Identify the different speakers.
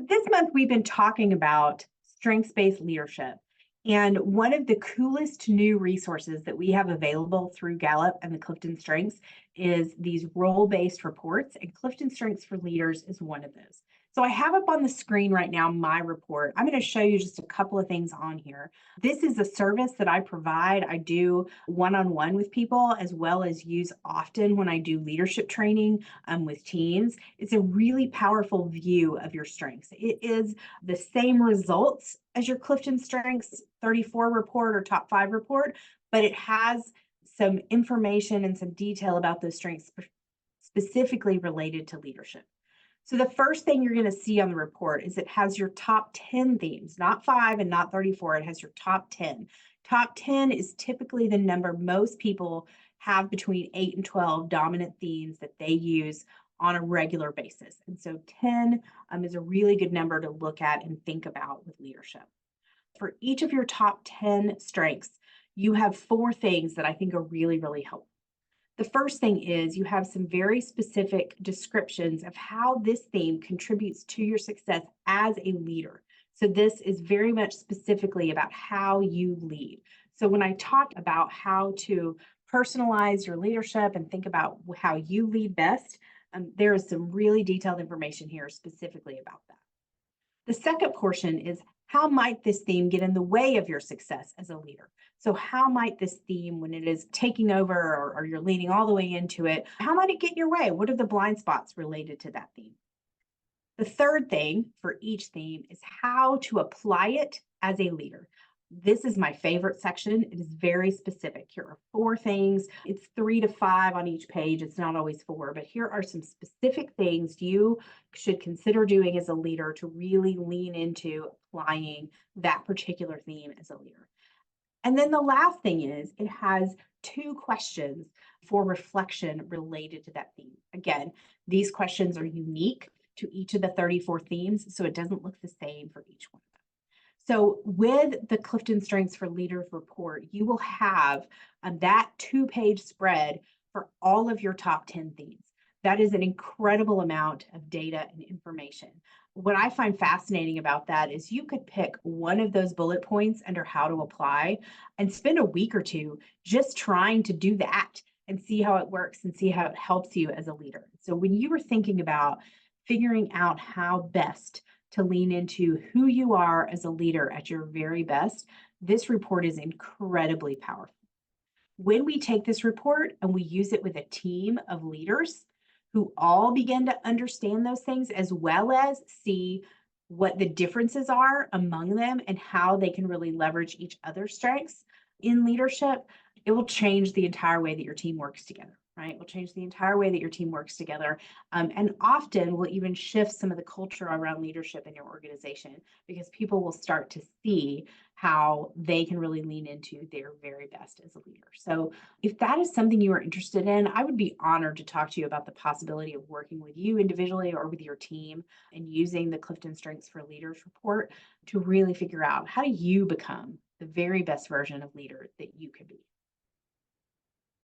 Speaker 1: this month we've been talking about strengths-based leadership. And one of the coolest new resources that we have available through Gallup and the Clifton Strengths is these role-based reports, and Clifton Strengths for Leaders is one of those. So I have up on the screen right now my report. I'm going to show you just a couple of things on here. This is a service that I provide. I do one-on-one with people as well as use often when I do leadership training with teams. It's a really powerful view of your strengths. It is the same results as your Clifton Strengths 34 report or top 5 report, but it has some information and some detail about those strengths specifically related to leadership. So the first thing you're going to see on the report is it has your top 10 themes, not 5 and not 34. It has your top 10. Top 10 is typically the number most people have between 8 and 12 dominant themes that they use on a regular basis. And so 10 is a really good number to look at and think about with leadership. For each of your top 10 strengths, you have 4 things that I think are really, really helpful. The first thing is you have some very specific descriptions of how this theme contributes to your success as a leader. So this is very much specifically about how you lead. So when I talk about how to personalize your leadership and think about how you lead best, there is some really detailed information here specifically about that. The second portion is how might this theme get in the way of your success as a leader? So how might this theme, when it is taking over or you're leaning all the way into it, how might it get in your way? What are the blind spots related to that theme? The third thing for each theme is how to apply it as a leader. This is my favorite section. It is very specific. Here are 4 things. It's 3 to 5 on each page. It's not always 4, but here are some specific things you should consider doing as a leader to really lean into applying that particular theme as a leader. And then the last thing is it has 2 questions for reflection related to that theme. Again, these questions are unique to each of the 34 themes, so it doesn't look the same for each one. So with the Clifton Strengths for Leaders report, you will have that 2-page spread for all of your top 10 themes. That is an incredible amount of data and information. What I find fascinating about that is you could pick one of those bullet points under how to apply and spend a week or 2 just trying to do that and see how it works and see how it helps you as a leader. So when you were thinking about figuring out how best to lean into who you are as a leader at your very best, this report is incredibly powerful. When we take this report and we use it with a team of leaders who all begin to understand those things, as well as see what the differences are among them and how they can really leverage each other's strengths in leadership, it will change the entire way that your team works together. Right? Will change the entire way that your team works together. And often will even shift some of the culture around leadership in your organization because people will start to see how they can really lean into their very best as a leader. So if that is something you are interested in, I would be honored to talk to you about the possibility of working with you individually or with your team and using the Clifton Strengths for Leaders report to really figure out how do you become the very best version of leader that you could be.